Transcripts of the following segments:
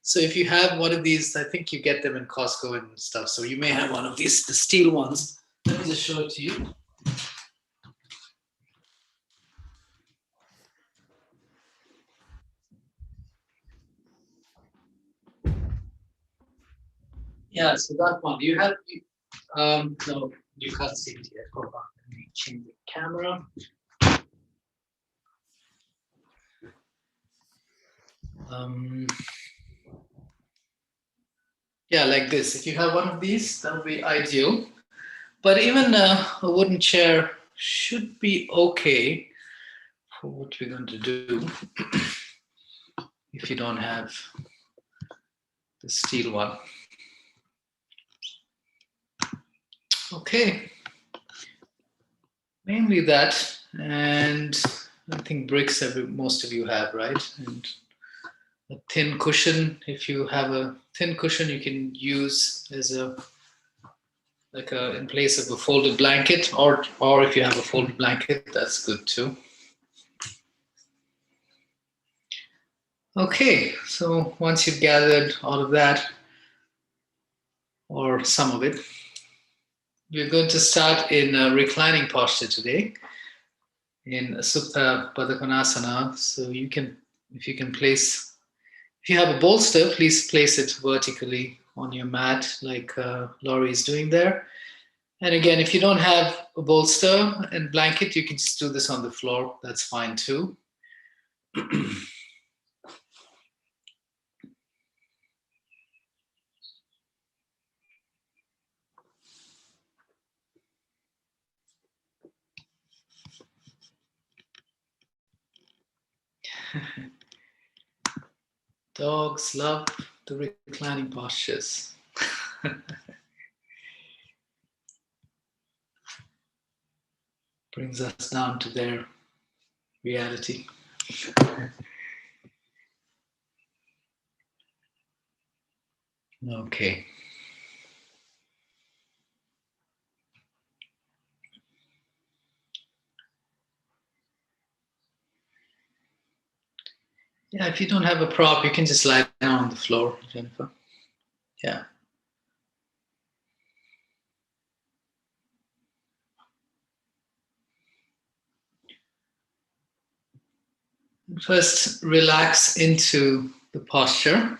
So if you have one of these, I think you get them in Costco and stuff. So you may have one of these, the steel ones. Let me just show it to you. Yeah, so that one. Do you have, no, you can't see it yet. Hold on, let me change the camera. Yeah, like this. If you have one of these, that would be ideal. But even a wooden chair should be okay for what we're going to do if you don't have the steel one. Okay, mainly that, and I think bricks most of you have, right? And a thin cushion. If you have a thin cushion, you can use as a in place of a folded blanket, or if you have a folded blanket, that's good too. Okay, so once you've gathered all of that, or some of it, we're going to start in a reclining posture today in Supta Padkonasana. So you can, if you have a bolster, please place it vertically on your mat like Laurie is doing there. And again, if you don't have a bolster and blanket, you can just do this on the floor. That's fine too. Dogs love the reclining postures. Brings us down to their reality. Okay. Yeah, if you don't have a prop, you can just lie down on the floor, Jennifer. Yeah. First, relax into the posture.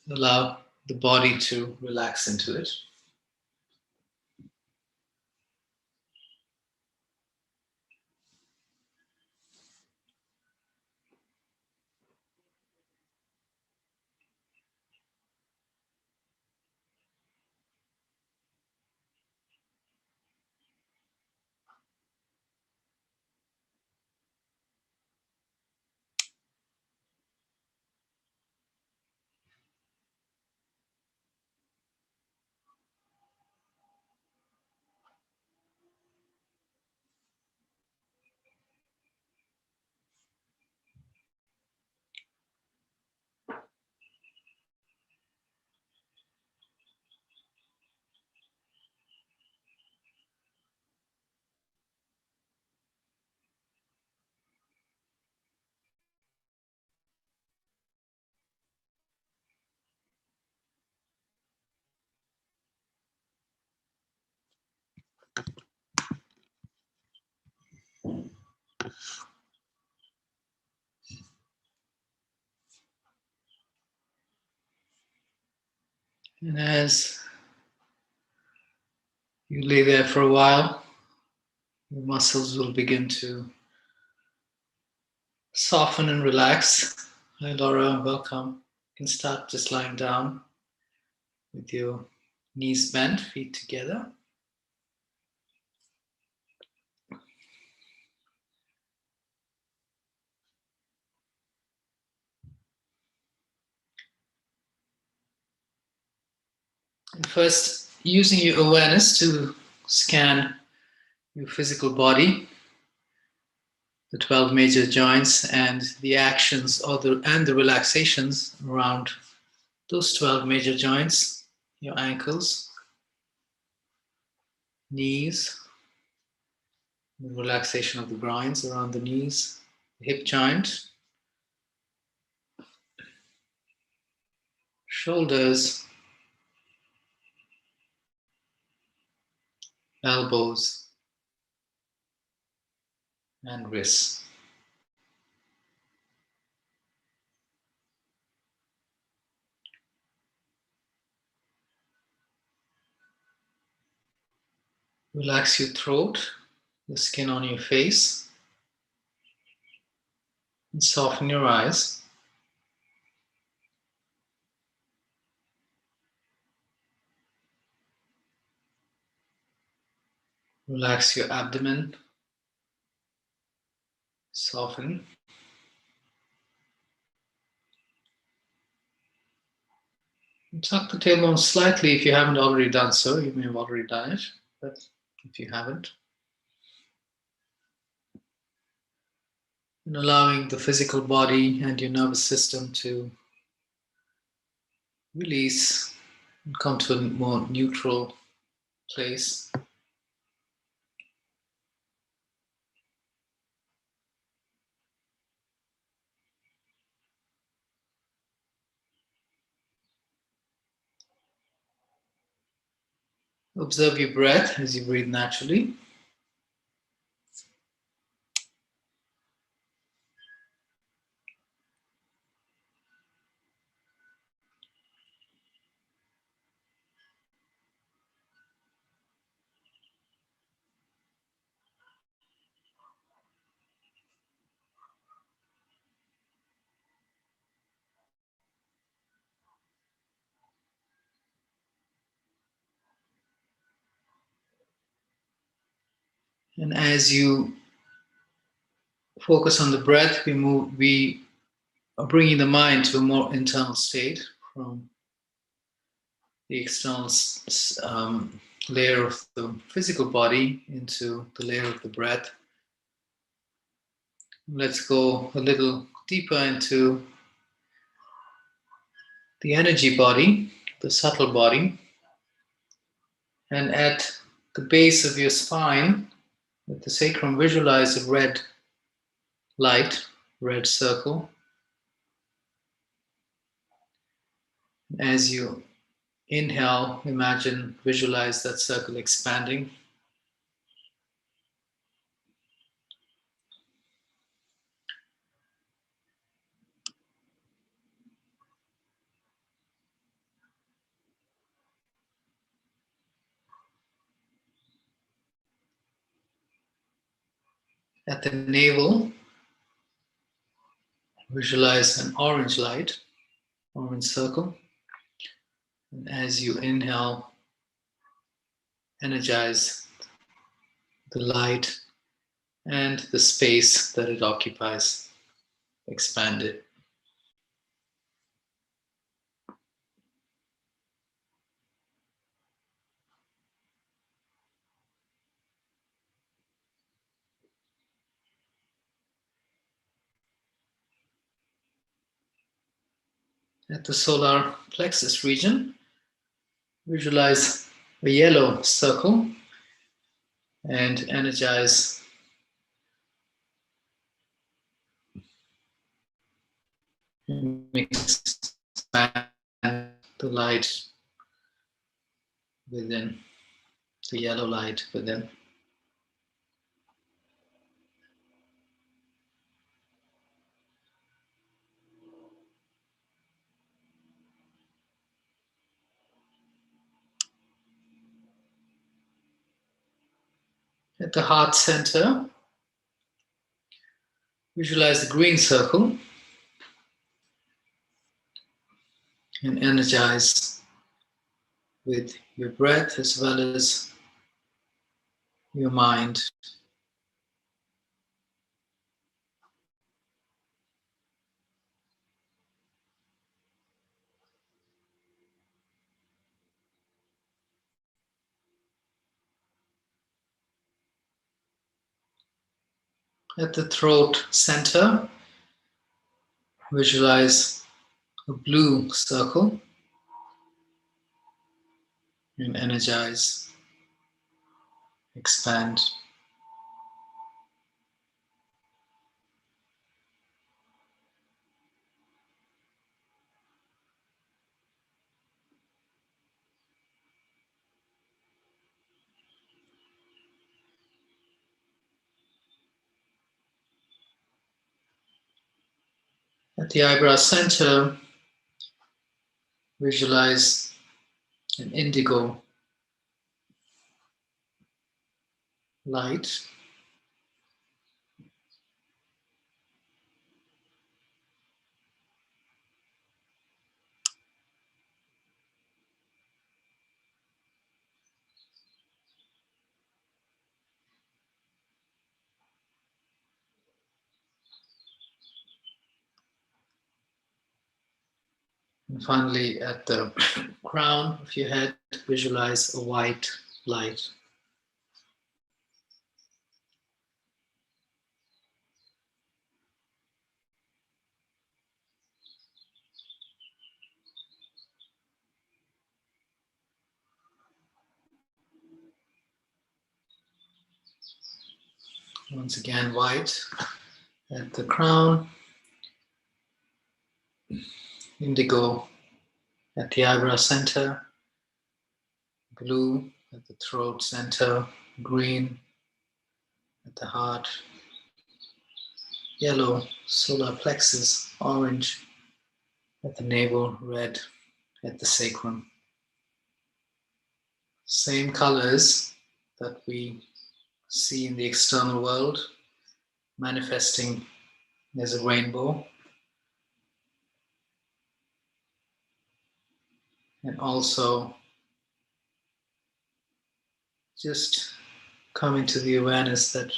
Allow the body to relax into it. And as you lay there for a while, your muscles will begin to soften and relax. Hi, Laura, welcome. You can start just lying down with your knees bent, feet together. And first, using your awareness to scan your physical body, the 12 major joints, and the actions and the relaxations around those 12 major joints, your ankles, knees, the relaxation of the groins around the knees, the hip joint, shoulders, elbows, and wrists. Relax your throat, the skin on your face, and soften your eyes. Relax your abdomen, soften. And tuck the tailbone slightly if you haven't already done so. You may have already done it, but if you haven't. And allowing the physical body and your nervous system to release and come to a more neutral place. Observe your breath as you breathe naturally. And as you focus on the breath, we are bringing the mind to a more internal state from the external layer of the physical body into the layer of the breath. Let's go a little deeper into the energy body, the subtle body. And at the base of your spine, with the sacrum, visualize a red light, red circle. As you inhale, imagine, visualize that circle expanding. At the navel, visualize an orange light, orange circle. And as you inhale, energize the light and the space that it occupies, expand it. At the solar plexus region, visualize a yellow circle and energize and expand the light within, the yellow light within. At the heart center, visualize the green circle and energize with your breath as well as your mind. At the throat center, visualize a blue circle and energize, expand. At the eyebrow center, visualize an indigo light. And finally, at the crown of your head, visualize a white light. Once again, white at the crown, indigo at the eyebrow center, blue at the throat center, green at the heart, yellow solar plexus, orange at the navel, red at the sacrum. Same colors that we see in the external world, manifesting as a rainbow. And also just coming to the awareness that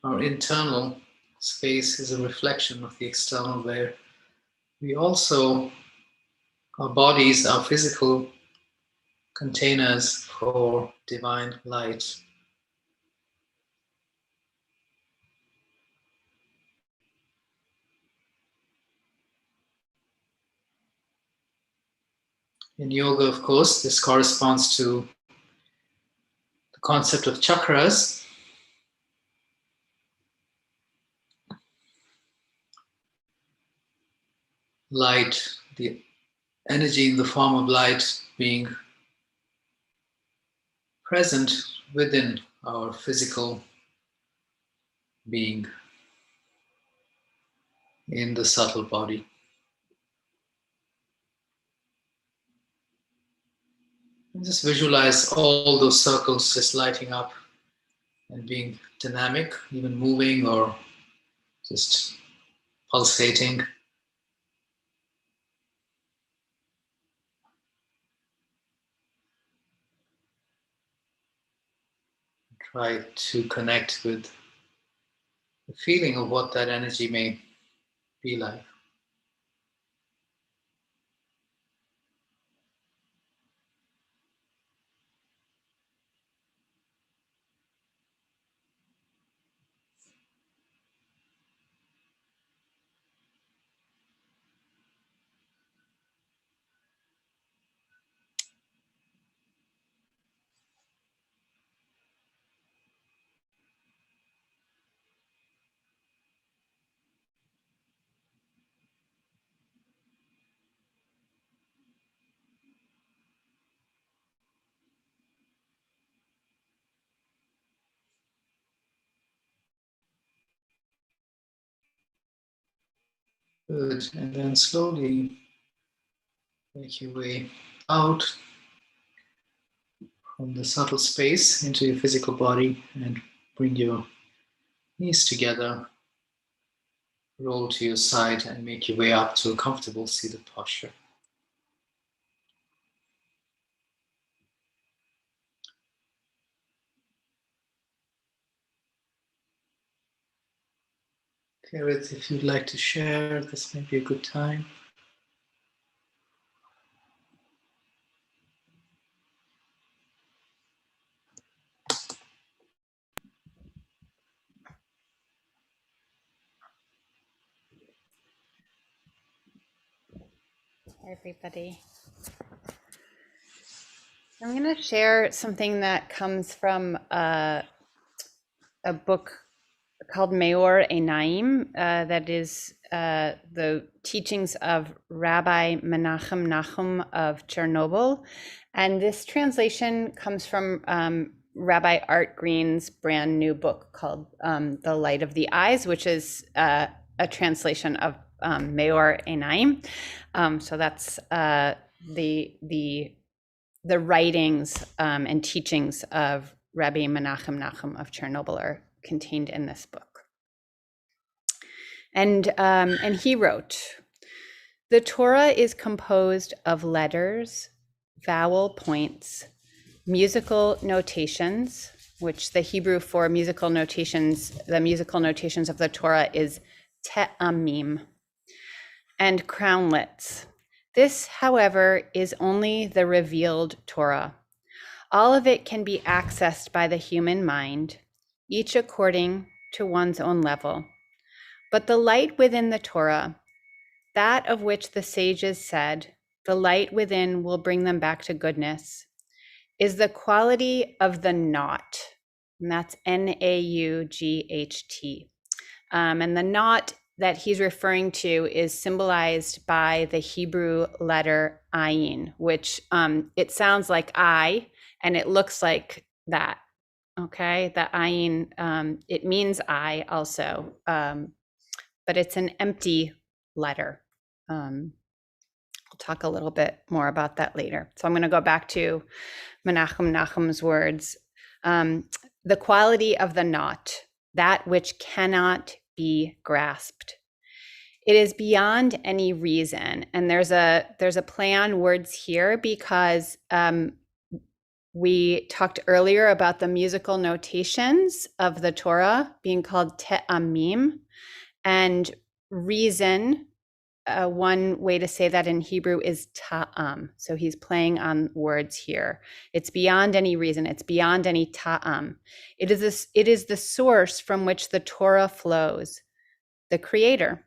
our internal space is a reflection of the external, where we also, our bodies are physical containers for divine light. In yoga, of course, this corresponds to the concept of chakras. Light, the energy in the form of light being present within our physical being in the subtle body. And just visualize all those circles just lighting up and being dynamic, even moving or just pulsating. Try to connect with the feeling of what that energy may be like. Good. And then slowly make your way out from the subtle space into your physical body and bring your knees together, roll to your side, and make your way up to a comfortable seated posture. Kerith, if you'd like to share, this may be a good time. Hi, everybody. I'm going to share something that comes from a book called Meor Einaim, that is the teachings of Rabbi Menachem Nachum of Chernobyl. And this translation comes from Rabbi Art Green's brand new book called The Light of the Eyes, which is a translation of Meor Einaim. So that's the writings and teachings of Rabbi Menachem Nachum of Chernobyl are contained in this book. And he wrote, "The Torah is composed of letters, vowel points, musical notations," which the Hebrew for musical notations, the musical notations of the Torah is te'amim, "and crownlets. This, however, is only the revealed Torah. All of it can be accessed by the human mind, each according to one's own level. But the light within the Torah, that of which the sages said, the light within will bring them back to goodness, is the quality of the naut," and that's N-A-U-G-H-T. And the naut that he's referring to is symbolized by the Hebrew letter ayin, which it sounds like I, and it looks like that. Okay, the ayin, it means I also, but it's an empty letter. We'll talk a little bit more about that later. So I'm going to go back to Menachem Nachum's words. The quality of the naut, that which cannot be grasped. It is beyond any reason. And there's a play on words here because we talked earlier about the musical notations of the Torah being called te'amim, and reason, one way to say that in Hebrew is ta'am. So he's playing on words here. It's beyond any reason. It's beyond any ta'am. It is the source from which the Torah flows, the creator.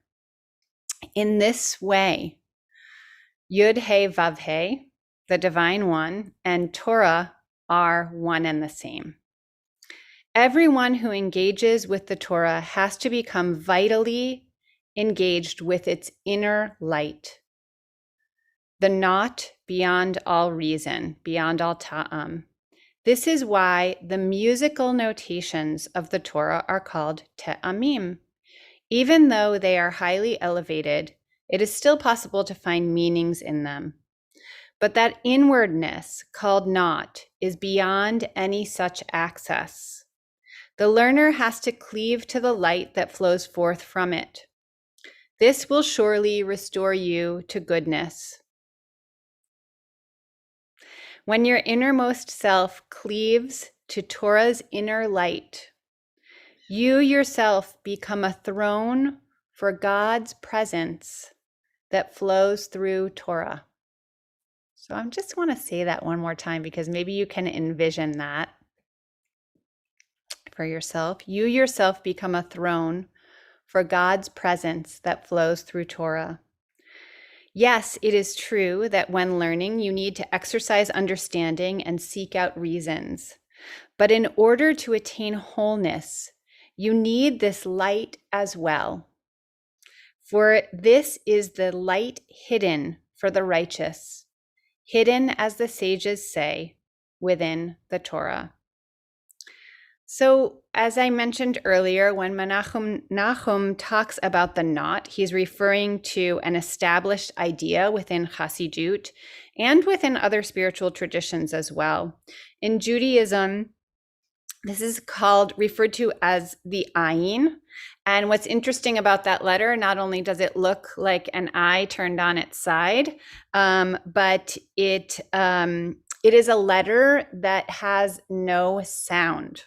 In this way, Yud He Vav He, the divine one, and Torah are one and the same. Everyone who engages with the Torah has to become vitally engaged with its inner light, the naut beyond all reason, beyond all ta'am. This is why the musical notations of the Torah are called te'amim. Even though they are highly elevated, it is still possible to find meanings in them. But that inwardness called naut is beyond any such access. The learner has to cleave to the light that flows forth from it. This will surely restore you to goodness. When your innermost self cleaves to Torah's inner light, you yourself become a throne for God's presence that flows through Torah. So I just want to say that one more time because maybe you can envision that for yourself. You yourself become a throne for God's presence that flows through Torah. Yes, it is true that when learning, you need to exercise understanding and seek out reasons. But in order to attain wholeness, you need this light as well. For this is the light hidden for the righteous, hidden, as the sages say, within the Torah. So, as I mentioned earlier, when Menachem Nachum talks about the naut, he's referring to an established idea within Chassidut and within other spiritual traditions as well. In Judaism, this is referred to as the ayin. And what's interesting about that letter, not only does it look like an eye turned on its side, but it is a letter that has no sound.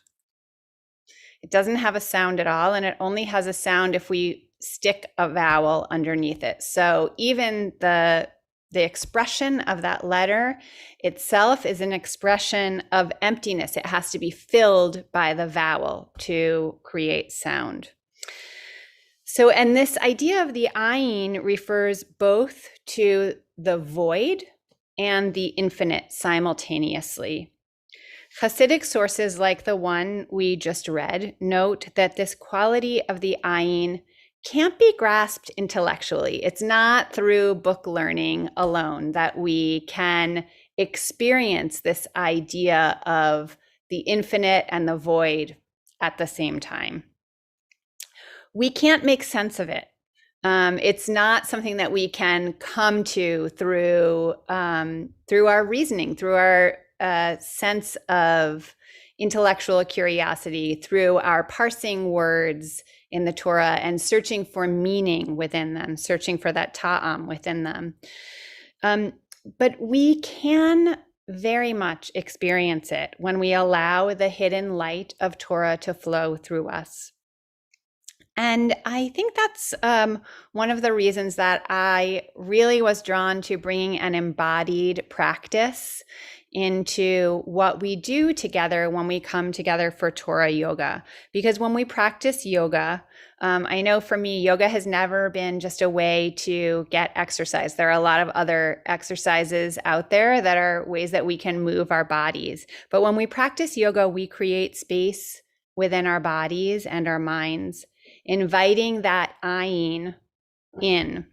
It doesn't have a sound at all, and it only has a sound if we stick a vowel underneath it. So even the expression of that letter itself is an expression of emptiness. It has to be filled by the vowel to create sound. So, and this idea of the ayin refers both to the void and the infinite simultaneously. Hasidic sources like the one we just read note that this quality of the ayin can't be grasped intellectually. It's not through book learning alone that we can experience this idea of the infinite and the void at the same time. We can't make sense of it. It's not something that we can come to through our reasoning, through our sense of intellectual curiosity, through our parsing words in the Torah and searching for meaning within them, searching for that ta'am within them. But we can very much experience it when we allow the hidden light of Torah to flow through us. And I think that's one of the reasons that I really was drawn to bringing an embodied practice into what we do together when we come together for Torah yoga. Because when we practice yoga, I know for me, yoga has never been just a way to get exercise. There are a lot of other exercises out there that are ways that we can move our bodies. But when we practice yoga, we create space within our bodies and our minds, inviting that ayin in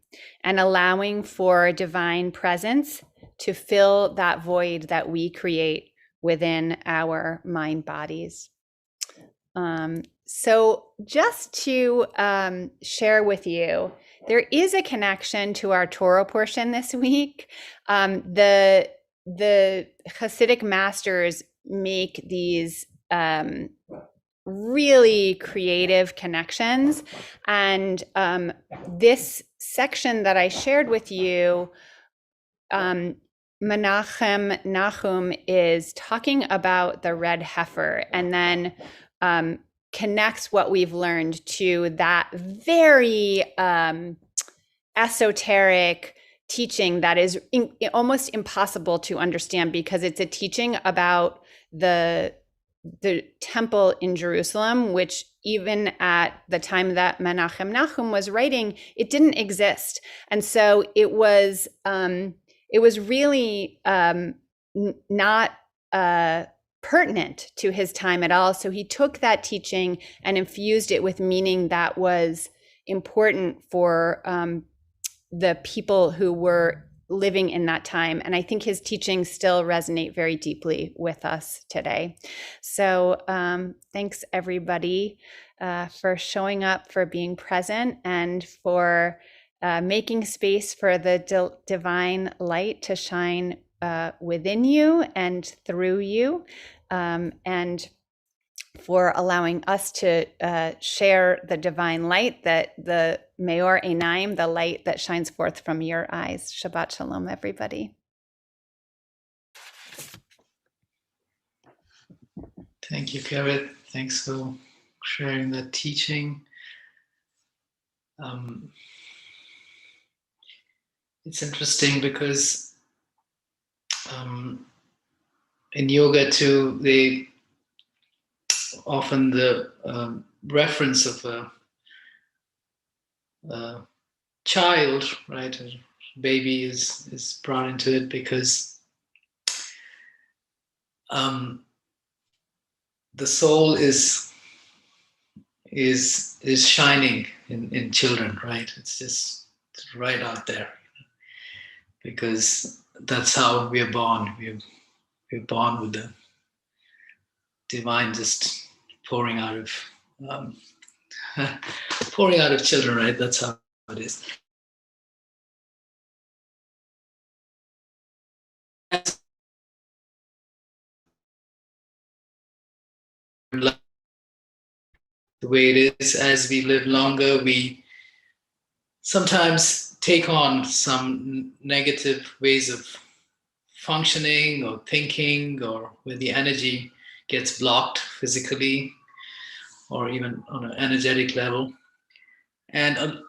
and allowing for divine presence to fill that void that we create within our mind bodies. So just to share with you, there is a connection to our Torah portion this week. The Hasidic masters make these really creative connections. And this section that I shared with you, Menachem Nahum is talking about the red heifer, and then connects what we've learned to that very esoteric teaching that is almost impossible to understand, because it's a teaching about the temple in Jerusalem, which even at the time that Menachem Nahum was writing, it didn't exist. And so it was really not pertinent to his time at all. So he took that teaching and infused it with meaning that was important for the people who were living in that time. And I think his teachings still resonate very deeply with us today. So thanks everybody for showing up, for being present, and for making space for the divine light to shine within you and through you, and for allowing us to share the divine light, that the Meor Einaim, the light that shines forth from your eyes. Shabbat Shalom, everybody. Thank you, Kerith. Thanks for sharing that teaching. It's interesting because in yoga too, they often the reference of a child, right, a baby is brought into it because the soul is shining in children, right? It's just right out there, because that's how we are born. We're born with the divine just pouring out of children, right? That's how it is. The way it is, as we live longer, we sometimes take on some negative ways of functioning or thinking, or where the energy gets blocked physically or even on an energetic level. And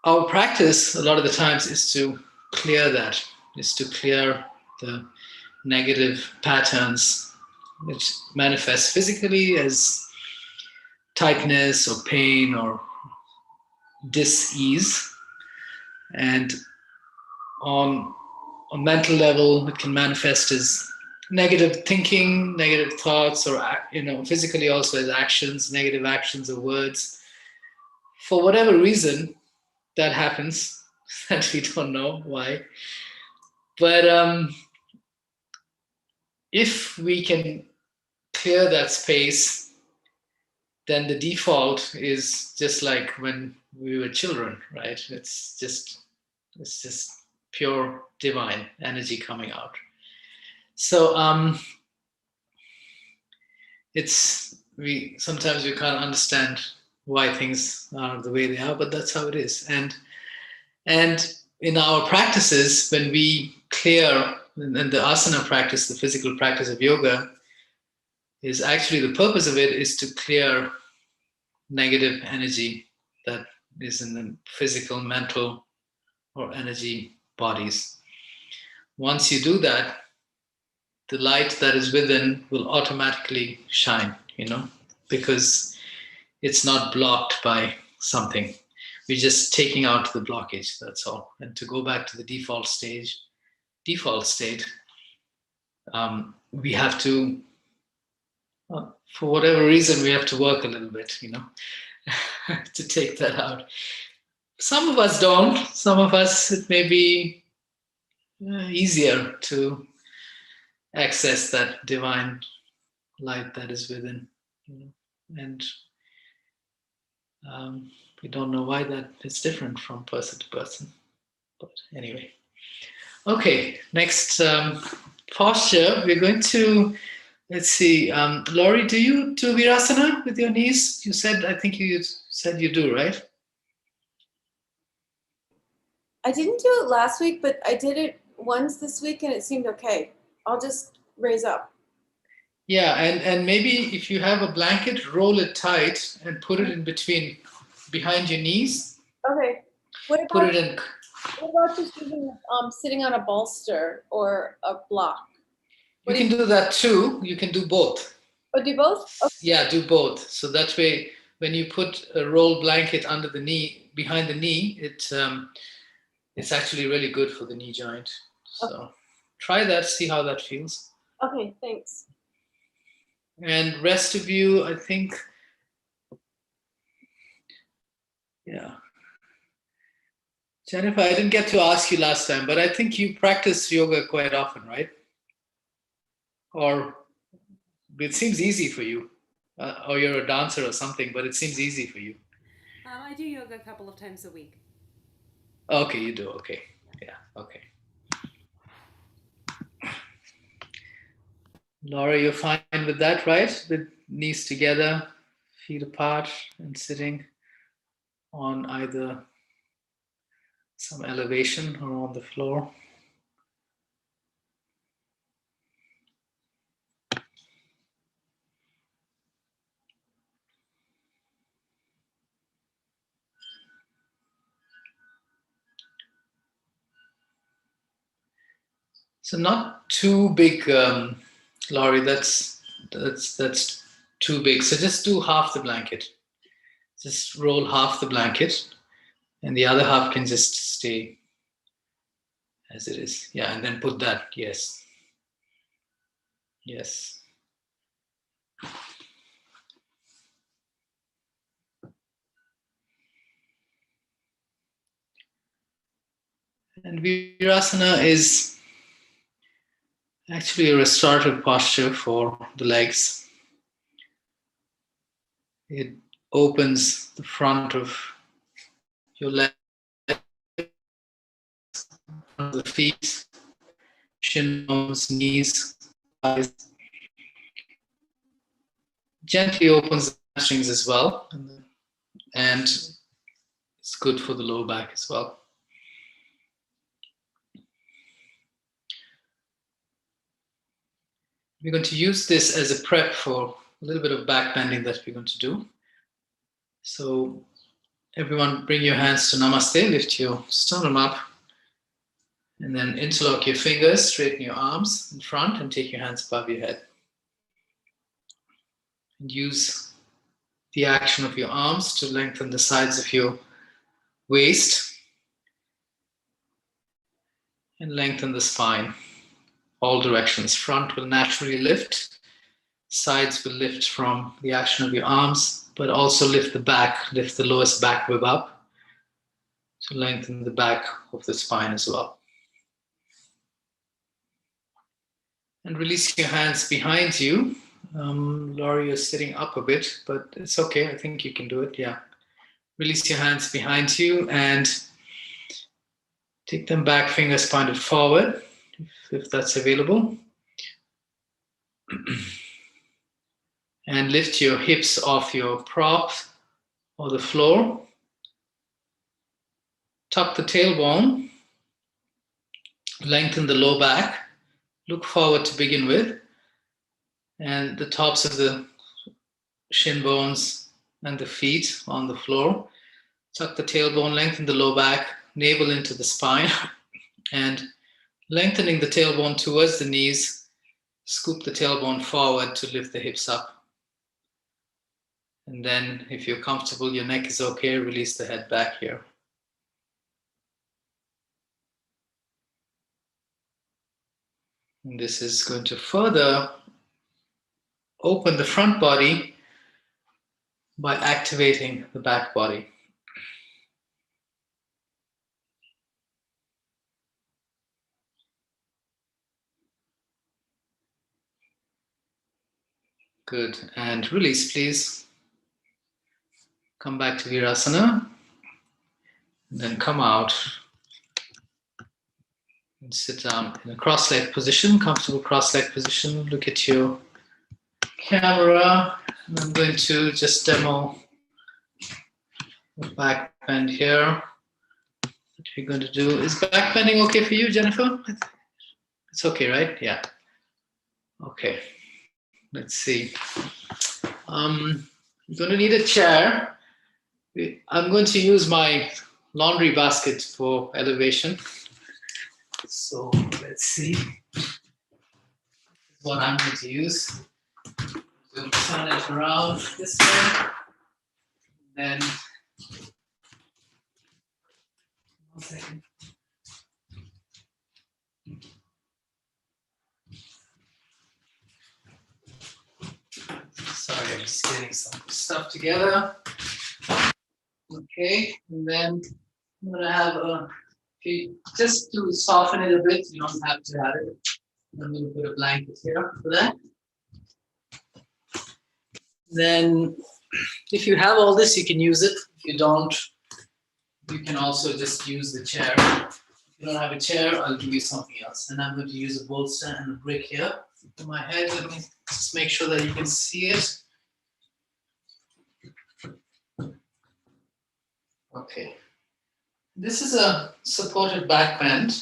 our practice a lot of the times is to clear that, is to clear the negative patterns which manifest physically as tightness or pain or dis-ease. And on a mental level, it can manifest as negative thinking, negative thoughts, or physically also as actions, negative actions or words. For whatever reason that happens, that we don't know why. But if we can clear that space, then the default is just like when we were children, right? It's just pure divine energy coming out. So we sometimes can't understand why things are the way they are, but that's how it is. And in our practices, when we clear, and the asana practice, the physical practice of yoga, is actually the purpose of it is to clear negative energy that is in the physical, mental, or energy bodies. Once you do that, the light that is within will automatically shine, because it's not blocked by something. We're just taking out the blockage, that's all. And to go back to the default state, we have to, for whatever reason, we have to work a little bit, to take that out. Some of us don't. Some of us, it may be easier to access that divine light that is within, and we don't know why that is different from person to person. But anyway, okay. Next posture, we're going to. Let's see, Laurie, do you do Virasana with your knees? I think you said you do, right? I didn't do it last week, but I did it once this week and it seemed okay. I'll just raise up. Yeah, and maybe if you have a blanket, roll it tight and put it in behind your knees. Okay. What about just sitting on a bolster or a block? You can do that too. You can do both. Oh, do both? Okay. Yeah, do both. So that way, when you put a rolled blanket under the knee, behind the knee, it's actually really good for the knee joint. So try that, see how that feels. Okay, thanks. And rest of you, I think, yeah. Jennifer, I didn't get to ask you last time, but I think you practice yoga quite often, right? Or it seems easy for you. Or you're a dancer or something, but it seems easy for you. I do yoga a couple of times a week. Okay, you do. Okay. Yeah, okay. Laura, you're fine with that, right? With knees together, feet apart, and sitting on either some elevation or on the floor. So not too big, Laurie. That's too big. So just do half the blanket. Just roll half the blanket, and the other half can just stay as it is. Yeah, and then put that. Yes. Yes. And Virasana is actually a restorative posture for the legs. It opens the front of your legs, the feet, shin bones, knees, thighs. Gently opens the hamstrings as well, and it's good for the lower back as well. We're going to use this as a prep for a little bit of back bending that we're going to do. So everyone bring your hands to Namaste, lift your sternum up, and then interlock your fingers, straighten your arms in front, and take your hands above your head. And use the action of your arms to lengthen the sides of your waist and lengthen the spine. All directions. Front will naturally lift. Sides will lift from the action of your arms, but also lift the back, lift the lowest back rib up to lengthen the back of the spine as well. And release your hands behind you. Laura, you're sitting up a bit, but it's okay. I think you can do it. Yeah. Release your hands behind you and take them back, fingers pointed forward, if that's available. And lift your hips off your prop or the floor. Tuck the tailbone. Lengthen the low back. Look forward to begin with. And the tops of the shin bones and the feet on the floor. Tuck the tailbone, lengthen the low back, navel into the spine, and lengthening the tailbone towards the knees, scoop the tailbone forward to lift the hips up. And then, if you're comfortable, your neck is okay, release the head back here. And this is going to further open the front body by activating the back body. Good. And release, please. Come back to Virasana. And then come out. And sit down in a cross-leg position, comfortable cross-leg position. Look at your camera. And I'm going to just demo the back bend here. What we're going to do is back bending okay for you, Jennifer? It's okay, right? Yeah. Okay. Let's see. You're going to need a chair. I'm going to use my laundry basket for elevation. So let's see what I'm going to use. We'll turn it around this way. Then, 1 second. Sorry, I'm just getting some stuff together. Okay, and then I'm going to have just to soften it a bit, you don't have to have it. I'm going to put a blanket here for that. Then, if you have all this, you can use it. If you don't, you can also just use the chair. If you don't have a chair, I'll give you something else. And I'm going to use a bolster and a brick here for my head. Let me just make sure that you can see it. Okay. This is a supported back bend.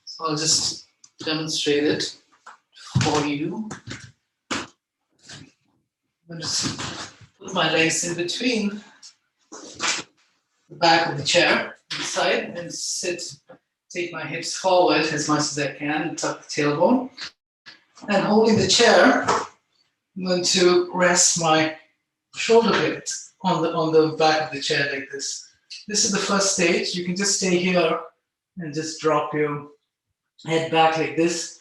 So I'll just demonstrate it for you. I'm going to put my legs in between the back of the chair inside and sit, take my hips forward as much as I can and tuck the tailbone. And holding the chair, I'm going to rest my shoulder blades on the back of the chair like this. This is the first stage. You can just stay here and just drop your head back like this,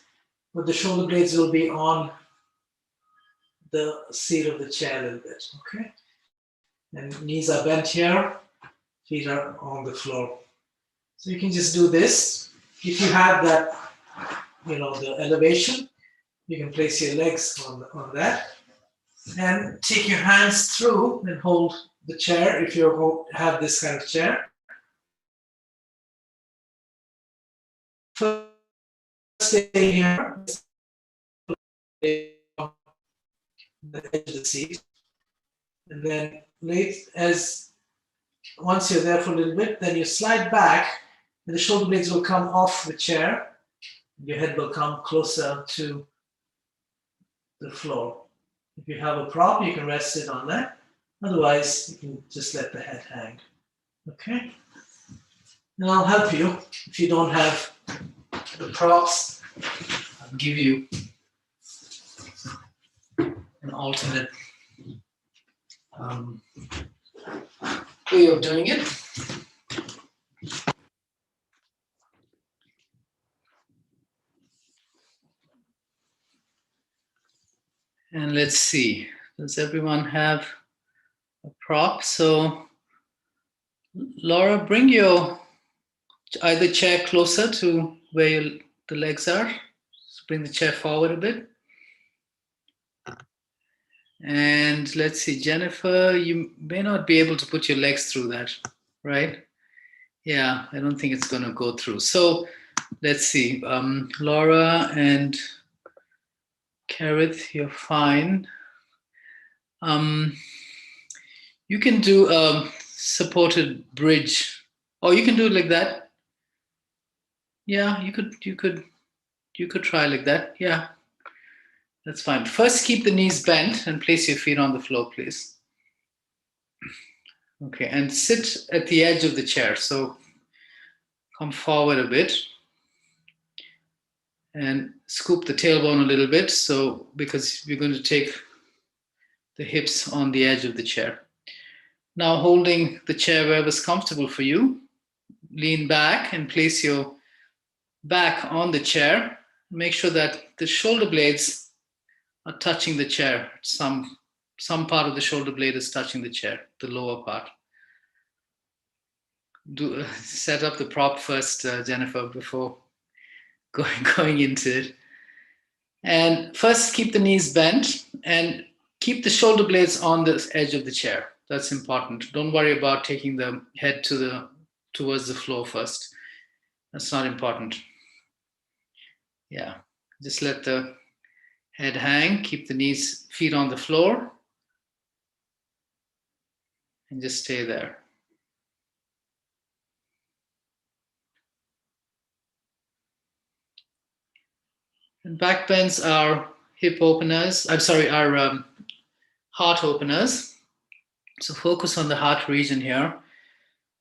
but the shoulder blades will be on the seat of the chair a little bit, okay? And knees are bent here, feet are on the floor. So you can just do this. If you have that, the elevation, you can place your legs on that and take your hands through and hold the chair if you have this kind of chair. First stay here, the edge of the seat, and then once you're there for a little bit, then you slide back and the shoulder blades will come off the chair. Your head will come closer to the floor. If you have a prop, you can rest it on that. Otherwise, you can just let the head hang. Okay? And I'll help you. If you don't have the props, I'll give you an alternate way of doing it. And let's see, does everyone have a prop? So Laura, bring your either chair closer to where the legs are. bring the chair forward a bit. And let's see, Jennifer, you may not be able to put your legs through that, right? Yeah, I don't think it's going to go through. So let's see, Laura and Kerith, you're fine. You can do a supported bridge, or you can do it like that. Yeah, you could try like that. Yeah, that's fine. First, keep the knees bent and place your feet on the floor, please. Okay, and sit at the edge of the chair. So come forward a bit and scoop the tailbone a little bit. So because we're going to take the hips on the edge of the chair. Now holding the chair wherever's comfortable for you, lean back and place your back on the chair. Make sure that the shoulder blades are touching the chair. Some part of the shoulder blade is touching the chair, the lower part. Set up the prop first, Jennifer, before going into it. And first, keep the knees bent and keep the shoulder blades on the edge of the chair. That's important. Don't worry about taking the head towards the floor first. That's not important. Yeah, just let the head hang. Keep the feet on the floor, and just stay there. And back bends are hip openers. I'm sorry, are heart openers. So focus on the heart region here.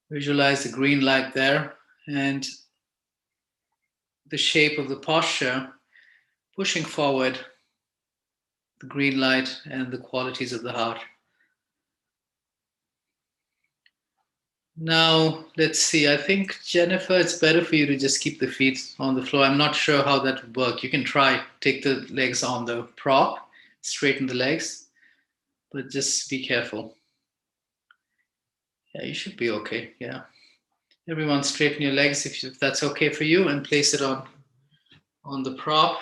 Visualize the green light there and the shape of the posture, pushing forward the green light and the qualities of the heart. Now, let's see. I think, Jennifer, it's better for you to just keep the feet on the floor. I'm not sure how that would work. You can try, take the legs on the prop, straighten the legs, but just be careful. Yeah, you should be okay. Yeah. Everyone straighten your legs if that's okay for you and place it on the prop.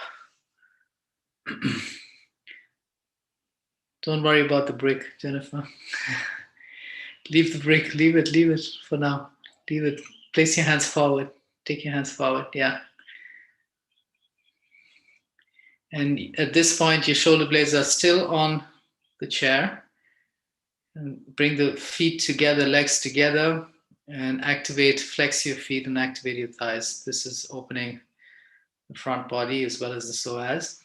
Don't worry about the brick, Jennifer. Leave the brick, leave it for now. Leave it. Place your hands forward. Take your hands forward. Yeah. And at this point, your shoulder blades are still on the chair. And bring the feet together, legs together, and flex your feet and activate your thighs. This is opening the front body as well as the psoas.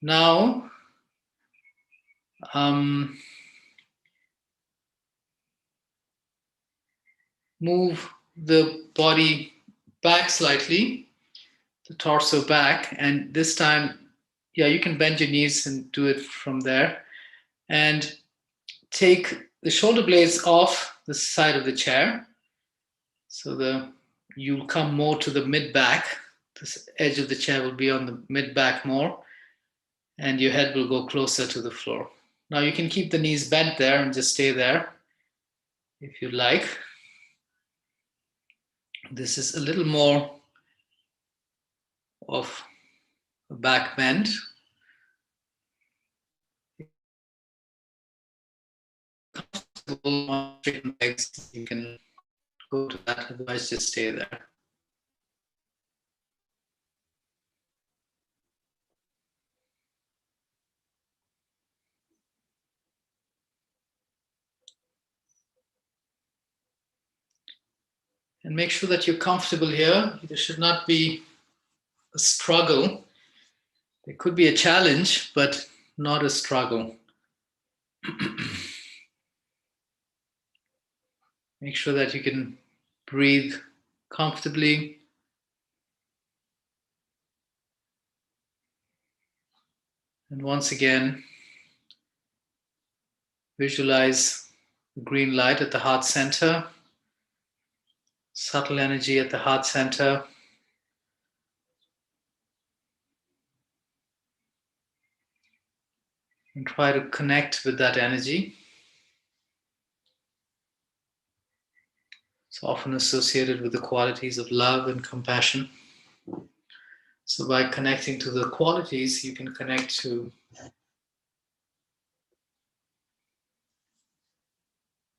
Now, move the body back slightly, the torso back, and this time, yeah, you can bend your knees and do it from there. And take the shoulder blades off the side of the chair. So you'll come more to the mid-back. This edge of the chair will be on the mid-back more, and your head will go closer to the floor. Now you can keep the knees bent there and just stay there if you like. This is a little more of a back bend. Straighten legs, you can go to that, otherwise just stay there. And make sure that you're comfortable here. There should not be a struggle. There could be a challenge, but not a struggle. Make sure that you can breathe comfortably. And once again, visualize the green light at the heart center, subtle energy at the heart center. And try to connect with that energy. It's often associated with the qualities of love and compassion. So by connecting to the qualities, you can connect to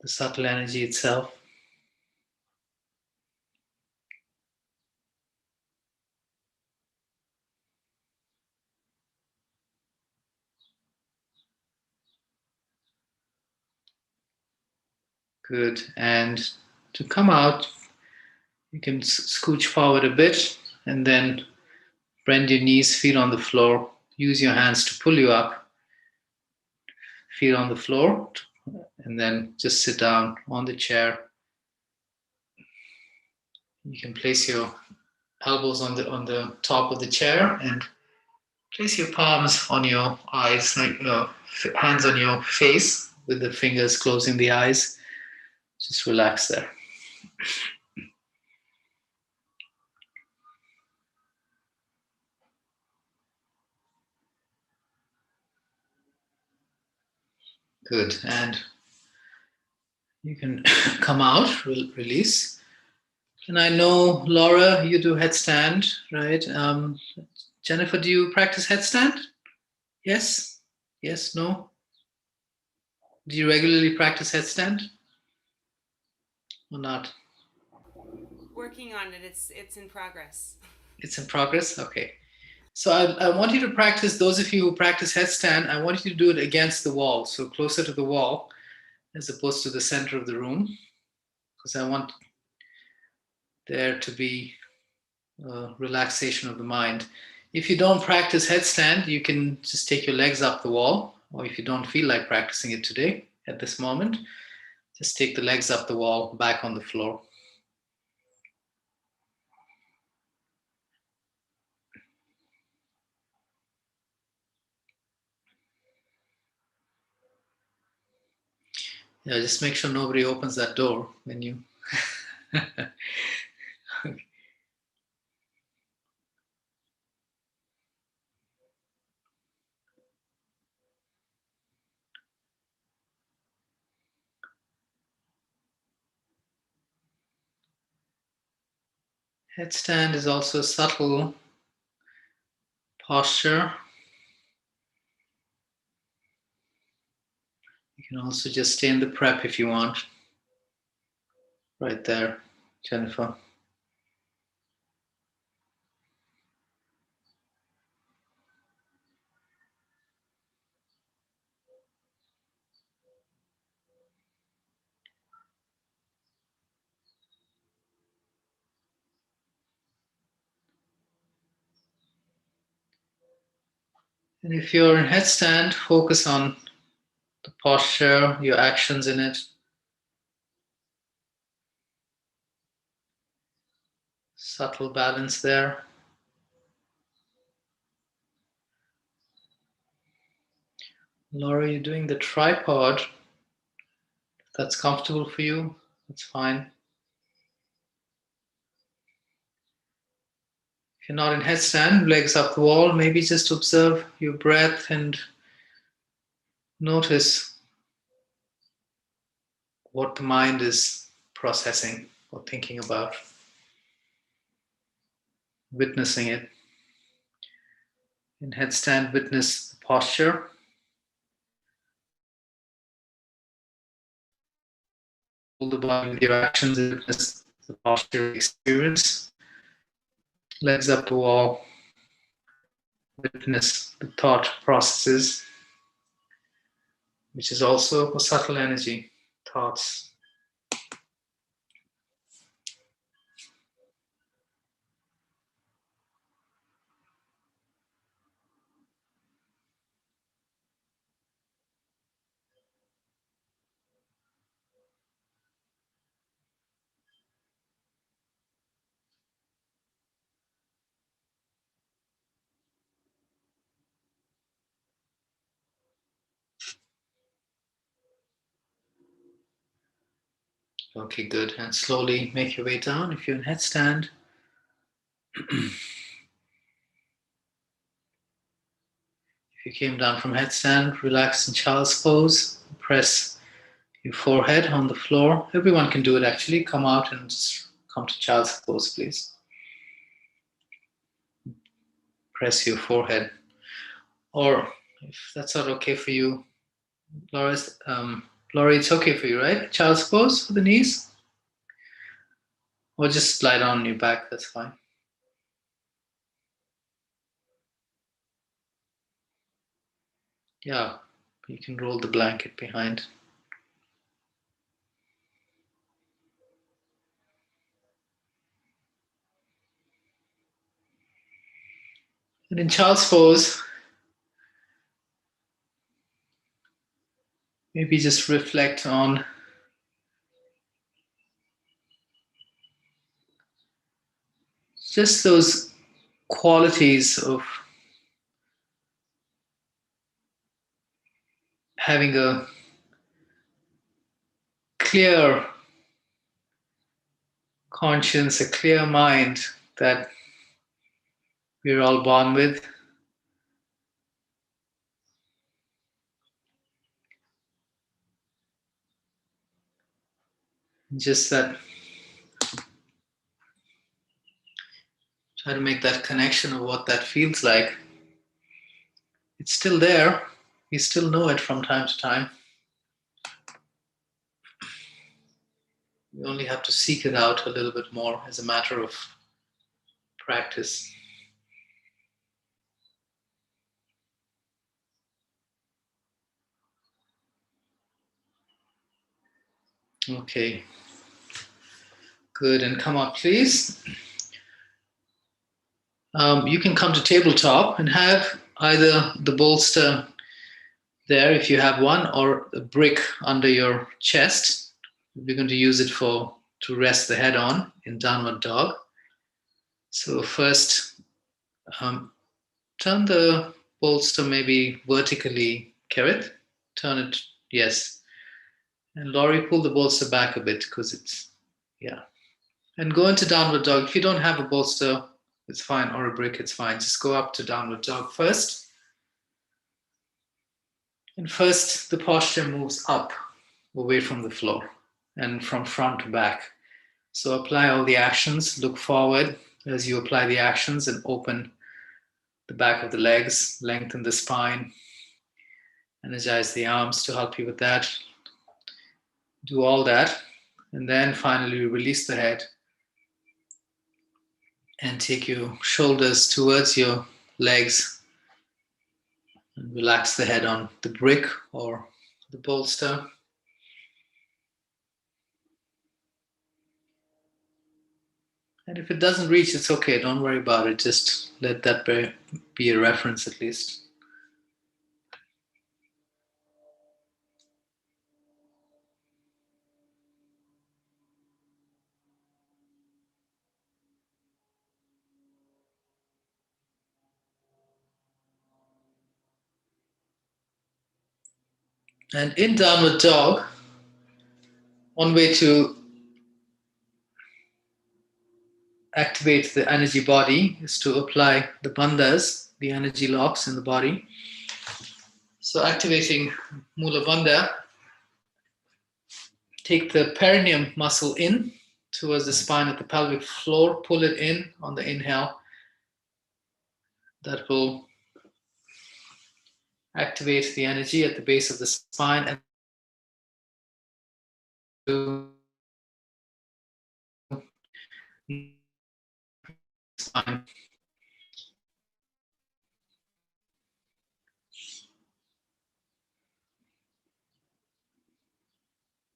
the subtle energy itself. Good. And to come out, you can scooch forward a bit and then bend your knees, feet on the floor. Use your hands to pull you up, feet on the floor, and then just sit down on the chair. You can place your elbows on the top of the chair and place your palms on your eyes, like hands on your face with the fingers closing the eyes. Just relax there. Good. And you can come out, release. And I know, Laura, you do headstand, right? Jennifer, do you practice headstand? Yes? Yes? No? Do you regularly practice headstand? Or not? Working on it. It's in progress. It's in progress? Okay. So I want you to practice, those of you who practice headstand, I want you to do it against the wall, so closer to the wall as opposed to the center of the room, because I want there to be relaxation of the mind. If you don't practice headstand, you can just take your legs up the wall, or if you don't feel like practicing it today at this moment, just take the legs up the wall, back on the floor. Yeah, just make sure nobody opens that door when you... Headstand is also a subtle posture. You can also just stay in the prep if you want. Right there, Jennifer. And if you're in headstand, focus on the posture, your actions in it. Subtle balance there. Laura, you're doing the tripod. If that's comfortable for you, that's fine. If you're not in headstand, legs up the wall, maybe just observe your breath and notice what the mind is processing or thinking about. Witnessing it. In headstand, witness the posture. Hold the body with your actions, witness the posture experience. Legs up the wall. Witness the thought processes, which is also a subtle energy, thoughts. Okay, good. And slowly make your way down. If you're in headstand, if you came down from headstand, relax in child's pose. Press your forehead on the floor. Everyone can do it actually. Come out and just come to child's pose, please. Press your forehead. Or if that's not okay for you, Laurie, it's okay for you, right? Child's pose for the knees? Or just lie down on your back, that's fine. Yeah, you can roll the blanket behind. And in child's pose, maybe just reflect on just those qualities of having a clear conscience, a clear mind that we're all born with. Just that, try to make that connection of what that feels like. It's still there. We still know it from time to time. We only have to seek it out a little bit more as a matter of practice. Okay. Good, and come up, please. You can come to tabletop and have either the bolster there if you have one, or a brick under your chest. We're going to use it to rest the head on in downward dog. So first, turn the bolster maybe vertically, Kerith. Turn it, yes. And Laurie, pull the bolster back a bit because it's, yeah. And go into downward dog. If you don't have a bolster, it's fine, or a brick, it's fine. Just go up to downward dog first. And first, the posture moves up, away from the floor, and from front to back. So apply all the actions, look forward as you apply the actions, and open the back of the legs, lengthen the spine, energize the arms to help you with that. Do all that, and then finally release the head and take your shoulders towards your legs and relax the head on the brick or the bolster. And if it doesn't reach, it's okay. Don't worry about it. Just let that be a reference at least. And in downward dog, one way to activate the energy body is to apply the bandhas, the energy locks in the body. So activating Mula Bandha, take the perineum muscle in towards the spine at the pelvic floor, pull it in on the inhale. That will activate the energy at the base of the spine and spine.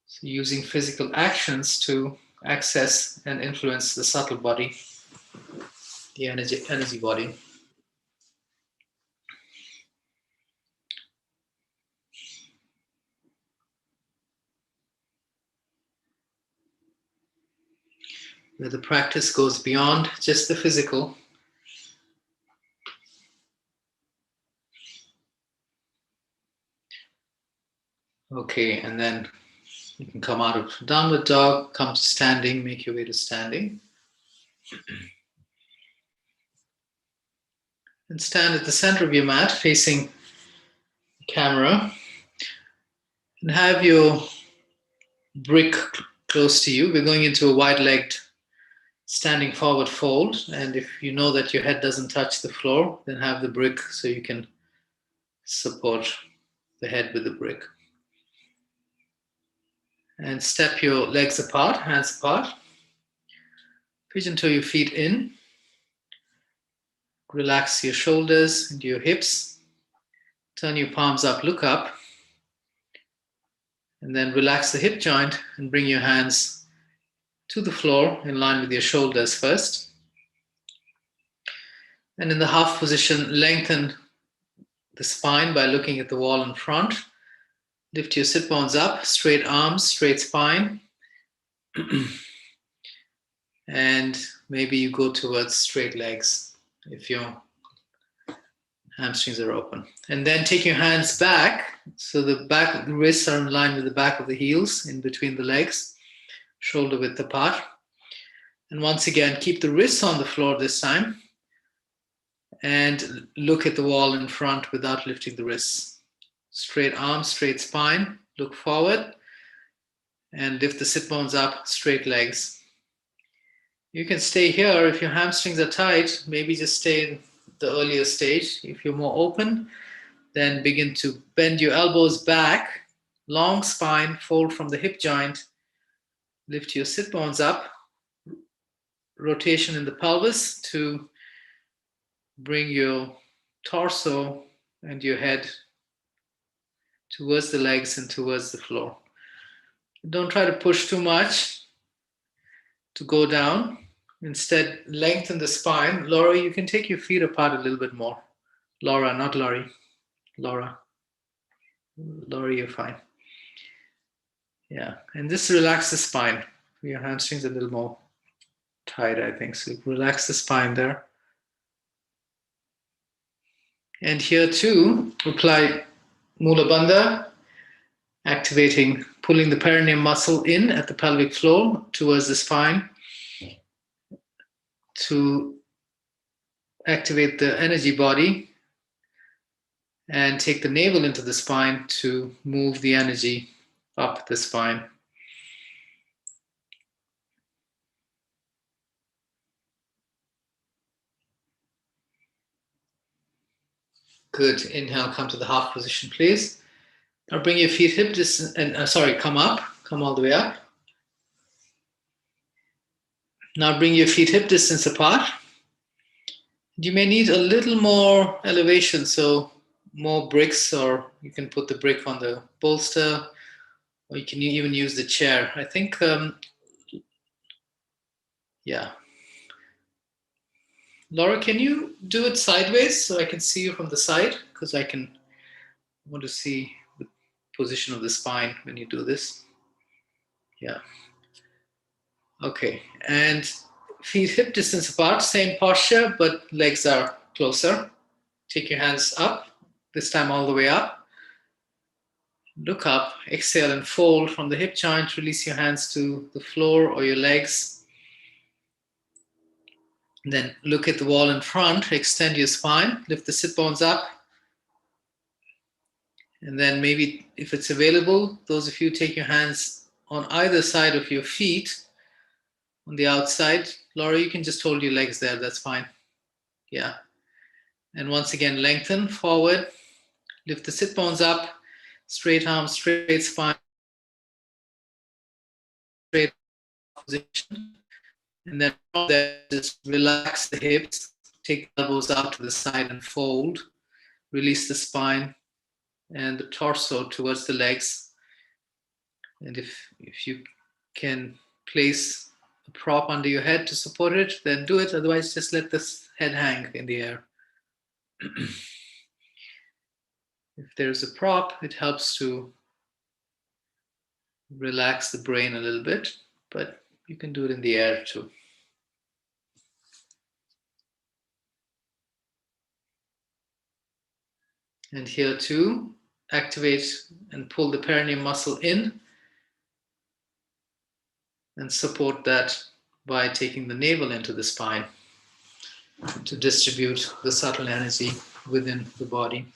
So using physical actions to access and influence the subtle body, the energy body. Where the practice goes beyond just the physical. Okay, and then you can come out of downward dog, come to standing, make your way to standing. And stand at the center of your mat facing the camera. And have your brick close to you. We're going into a wide-legged standing forward fold, and if you know that your head doesn't touch the floor, then have the brick so you can support the head with the brick. And step your legs apart, hands apart. Pigeon toe your feet in. Relax your shoulders and your hips. Turn your palms up, look up. And then relax the hip joint and bring your hands to the floor in line with your shoulders first. And in the half position, lengthen the spine by looking at the wall in front. Lift your sit bones up, straight arms, straight spine. And maybe you go towards straight legs if your hamstrings are open. And then take your hands back, so the wrists are in line with the back of the heels, in between the legs, shoulder width apart. And once again, keep the wrists on the floor this time, and look at the wall in front without lifting the wrists. Straight arms, straight spine, look forward, and lift the sit bones up, straight legs. You can stay here. If your hamstrings are tight, maybe just stay in the earlier stage. If you're more open, then begin to bend your elbows back, long spine, fold from the hip joint, lift your sit bones up, rotation in the pelvis to bring your torso and your head towards the legs and towards the floor. Don't try to push too much to go down. Instead, lengthen the spine. Laura, you can take your feet apart a little bit more. Laura, not Laurie. Laura. Laura, you're fine. Yeah, and just relax the spine. Your hamstrings are a little more tight, I think. So relax the spine there. And here too, apply Mula Bandha, activating, pulling the perineum muscle in at the pelvic floor towards the spine to activate the energy body, and take the navel into the spine to move the energy up the spine. Good. Inhale, come to the half position, please. Now bring your feet hip distance, and come up, come all the way up. Now bring your feet hip distance apart. You may need a little more elevation, so more bricks, or you can put the brick on the bolster, or you can even use the chair. I think, yeah. Laura, can you do it sideways so I can see you from the side? Because I want to see the position of the spine when you do this. Yeah. Okay, and feet hip distance apart, same posture, but legs are closer. Take your hands up, this time all the way up. Look up, exhale and fold from the hip joint. Release your hands to the floor or your legs. Then look at the wall in front, extend your spine, lift the sit bones up. And then maybe if it's available, those of you take your hands on either side of your feet on the outside. Laura, you can just hold your legs there, that's fine. Yeah. And once again, lengthen forward, lift the sit bones up, straight arms, straight spine, straight position. And then from there, just relax the hips, take the elbows out to the side and fold. Release the spine and the torso towards the legs. And if you can place a prop under your head to support it, then do it. Otherwise, just let the head hang in the air. If there's a prop, it helps to relax the brain a little bit, but you can do it in the air too. And here too, activate and pull the perineum muscle in and support that by taking the navel into the spine to distribute the subtle energy within the body.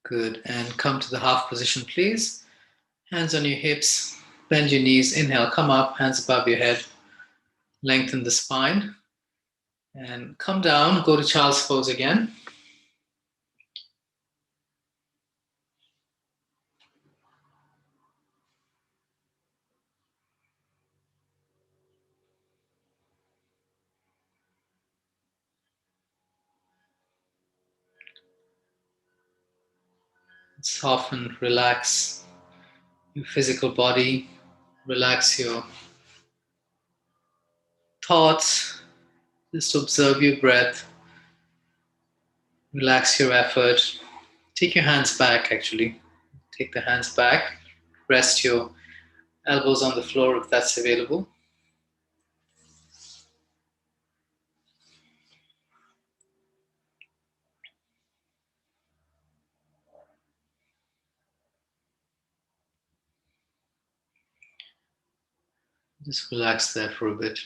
Good. And come to the half position, please. Hands on your hips. Bend your knees. Inhale, come up, hands above your head. Lengthen the spine. And come down, go to child's pose again. Soften, relax your physical body, relax your thoughts, just observe your breath, relax your effort. Take your hands back, actually. Take the hands back, rest your elbows on the floor if that's available. Just relax there for a bit.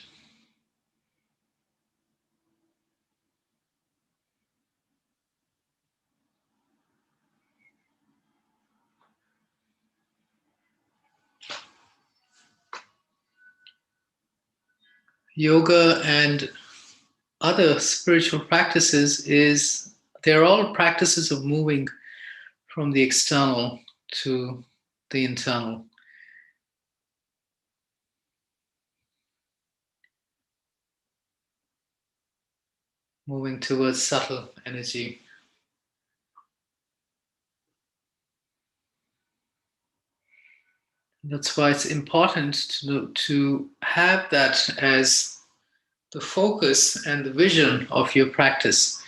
Yoga and other spiritual practices they're all practices of moving from the external to the internal. Moving towards subtle energy. That's why it's important to have that as the focus and the vision of your practice.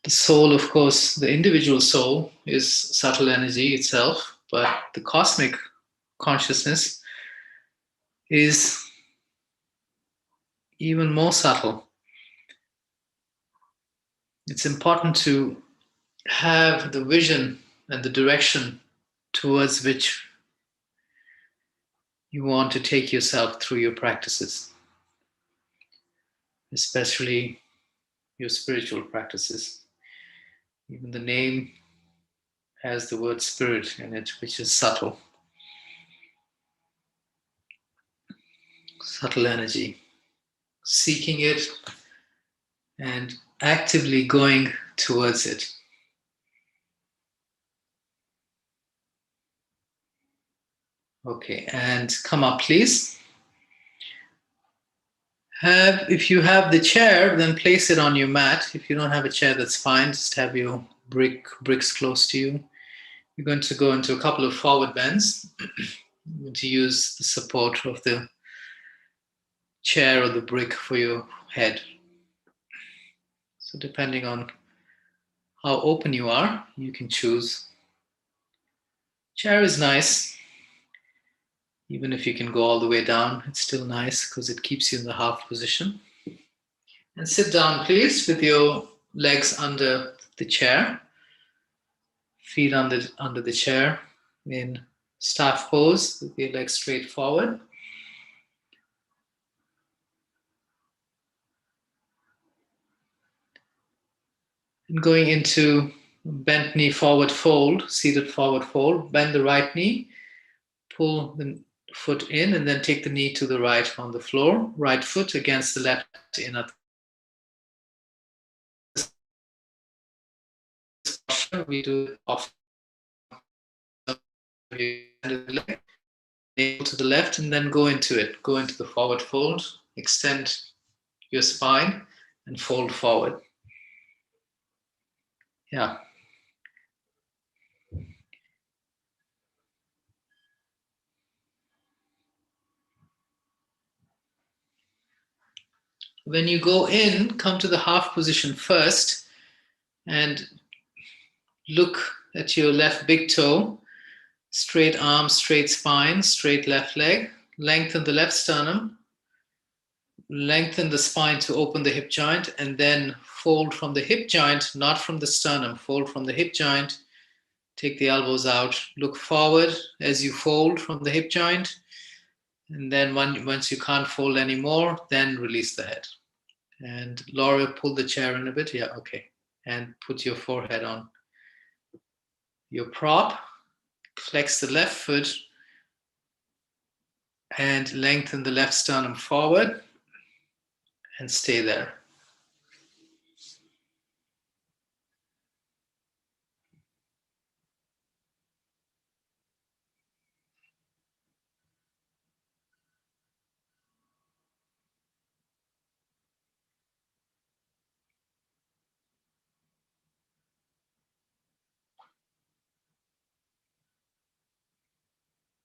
The soul, of course, the individual soul is subtle energy itself, but the cosmic consciousness is even more subtle. It's important to have the vision and the direction towards which you want to take yourself through your practices, especially your spiritual practices. Even the name has the word spirit in it, which is subtle. Subtle energy. Seeking it and actively going towards it. Okay, and come up, please. If you have the chair, then place it on your mat. If you don't have a chair, that's fine. Just have your bricks close to you. You're going to go into a couple of forward bends. You're going to use the support of the chair or the brick for your head. So depending on how open you are, you can choose. Chair is nice. Even if you can go all the way down, it's still nice because it keeps you in the half position. And sit down, please, with your legs under the chair, feet under the chair in staff pose with your legs straight forward. And going into bent knee forward fold, seated forward fold, bend the right knee, pull the foot in, and then take the knee to the right on the floor, right foot against the left inner. We do it off the leg, navel to the left, and then go into it. Go into the forward fold, extend your spine, and fold forward. Yeah. When you go in, come to the half position first and look at your left big toe, straight arm, straight spine, straight left leg, lengthen the left sternum, lengthen the spine to open the hip joint, and then fold from the hip joint, not from the sternum, fold from the hip joint, take the elbows out, look forward as you fold from the hip joint, and then once you can't fold anymore, then release the head. And Laura, pull the chair in a bit. Yeah, okay. And put your forehead on your prop, flex the left foot, and lengthen the left sternum forward, and stay there.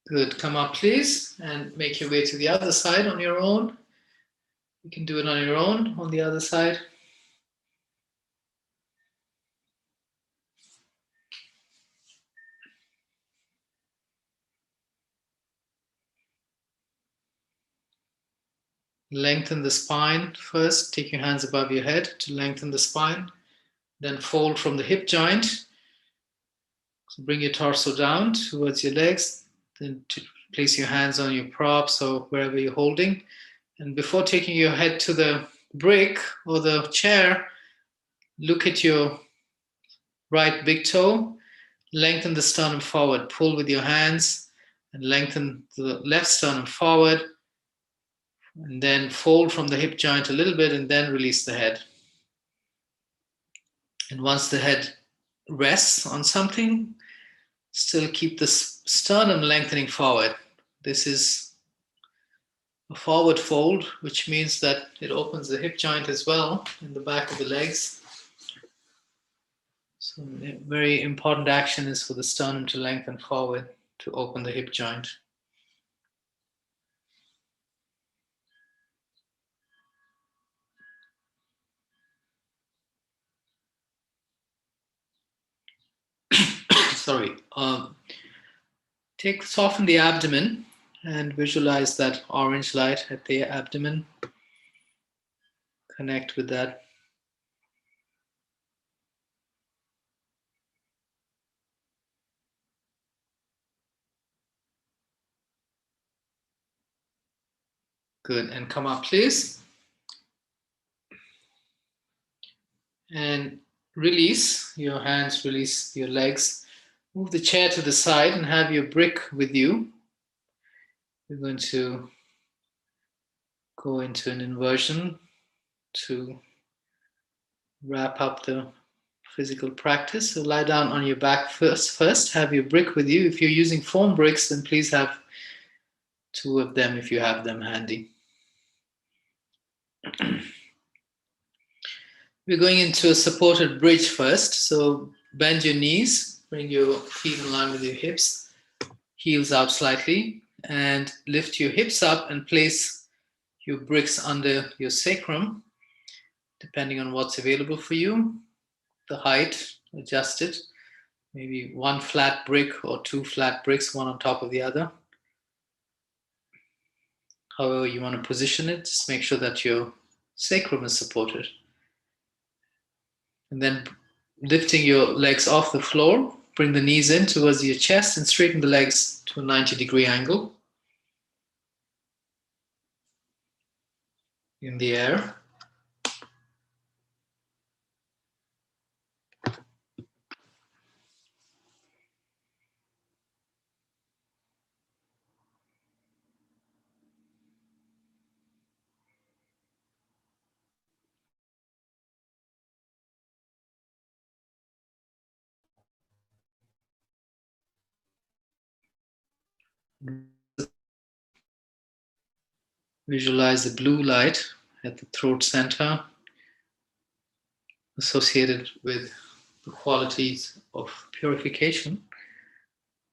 Good. Come up, please, and make your way to the other side on your own. You can do it on your own on the other side. Lengthen the spine first. Take your hands above your head to lengthen the spine. Then fold from the hip joint. So bring your torso down towards your legs. Then place your hands on your props or wherever you're holding. And before taking your head to the brick or the chair, look at your right big toe. Lengthen the sternum forward. Pull with your hands and lengthen the left sternum forward. And then fold from the hip joint a little bit and then release the head. And once the head rests on something, still keep the sternum lengthening forward. This is a forward fold, which means that it opens the hip joint as well in the back of the legs. So a very important action is for the sternum to lengthen forward to open the hip joint. Sorry. Soften the abdomen and visualize that orange light at the abdomen. Connect with that. Good. And come up, please. And release your hands, release your legs. Move the chair to the side and have your brick with you. We're going to go into an inversion to wrap up the physical practice. So lie down on your back first. Have your brick with you. If you're using foam bricks, then please have 2 of them if you have them handy. We're going into a supported bridge first. So bend your knees, bring your feet in line with your hips, heels out slightly, and lift your hips up and place your bricks under your sacrum, depending on what's available for you. The height, adjust it. Maybe 1 flat brick or 2 flat bricks, one on top of the other. However you want to position it, just make sure that your sacrum is supported. And then lifting your legs off the floor, bring the knees in towards your chest and straighten the legs to a 90-degree angle in the air. Visualize the blue light at the throat center, associated with the qualities of purification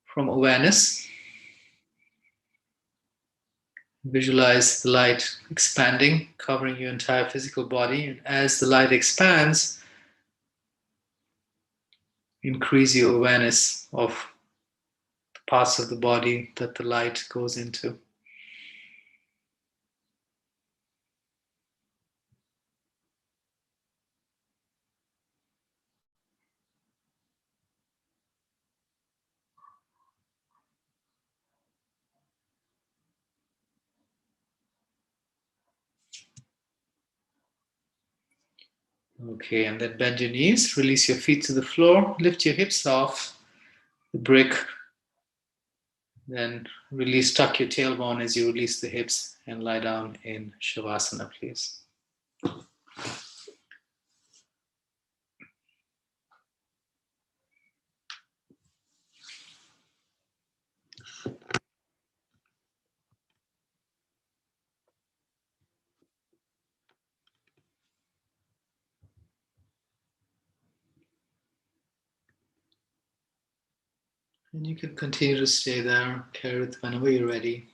from awareness. Visualize the light expanding, covering your entire physical body. And as the light expands, increase your awareness of the parts of the body that the light goes into. Okay, and then bend your knees, release your feet to the floor, lift your hips off, the brick. Then release, tuck your tailbone as you release the hips and lie down in Shavasana, please. And you can continue to stay there, Kerith, whenever you're ready.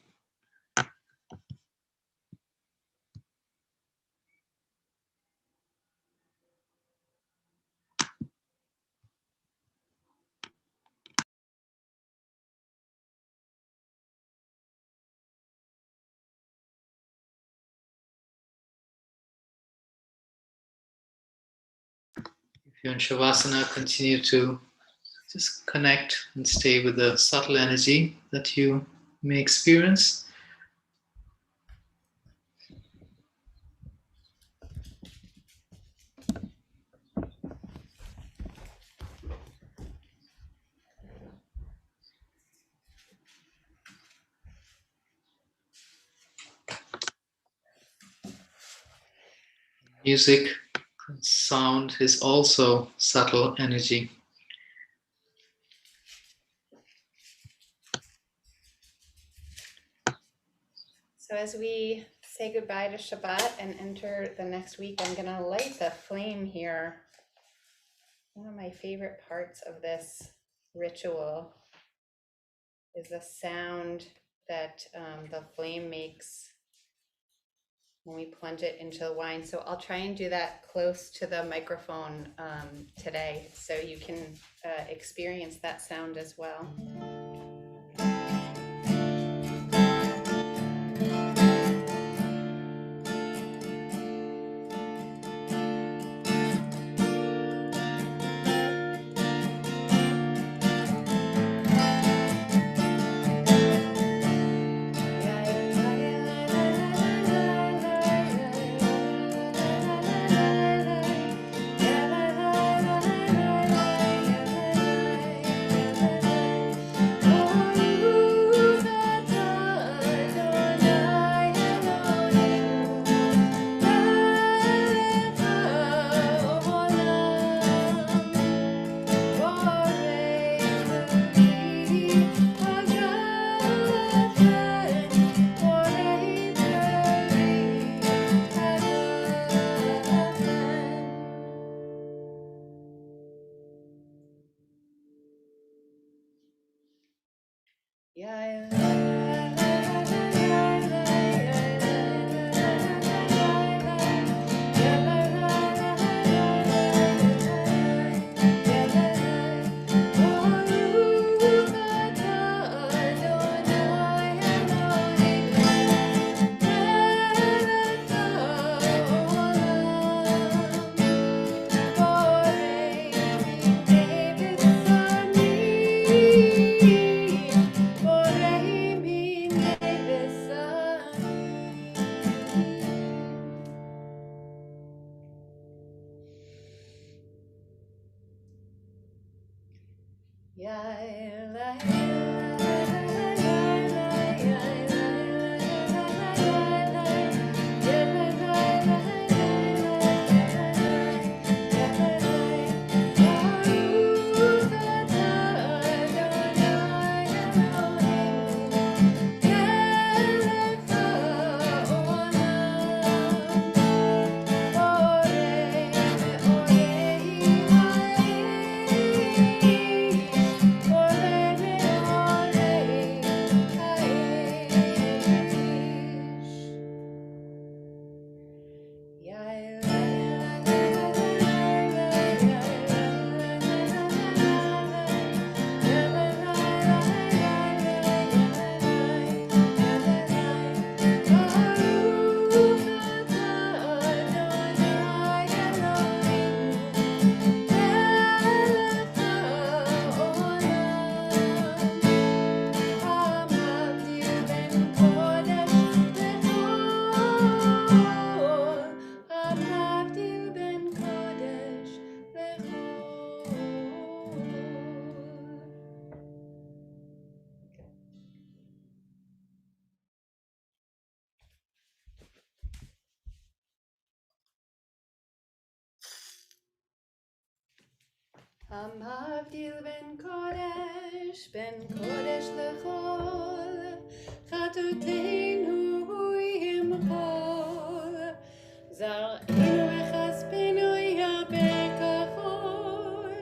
If you're in Shavasana, continue to just connect and stay with the subtle energy that you may experience. Music and sound is also subtle energy. So as we say goodbye to Shabbat and enter the next week, I'm going to light the flame here. One of my favorite parts of this ritual is the sound that the flame makes when we plunge it into the wine. So I'll try and do that close to the microphone today so you can experience that sound as well. Heri Hamavdil ben kodesh lechol, chatoteinu yimchol, zar'inu v'chaspenu yaber kachol,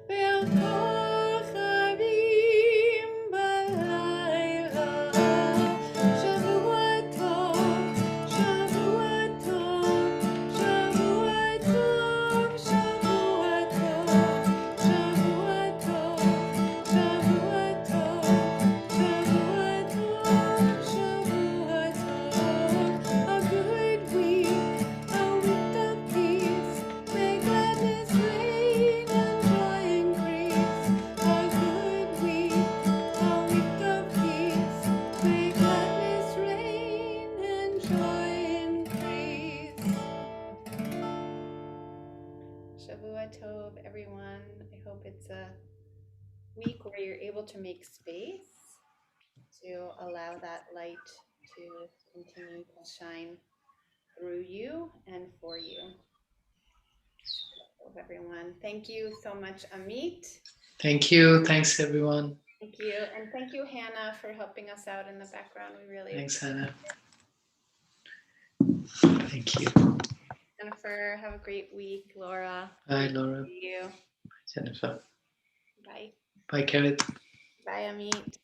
ve'akochavim balayla. Shavua tov, Shavua tov, Shavua tov, Shavua tov. Shavua tov, Shavua tov, Shavua tov, Shavua tov. A good week, a week of peace. May gladness reign and joy increase. A good week, a week of peace. May gladness reign and joy increase. Shavua Tov, everyone. I hope it's a week where you're able to make space to allow that light to continue to shine through you and for you. Shavua Tov, everyone. Thank you so much, Amit. Thank you. Thanks, everyone. Thank you. And thank you, Hannah, for helping us out in the background. We really Thanks, appreciate Hannah. Thank you. it. Jennifer, have a great week. Laura, Bye, Laura. see you. Jennifer. Bye. Bye, Kerith. Bye, Amit.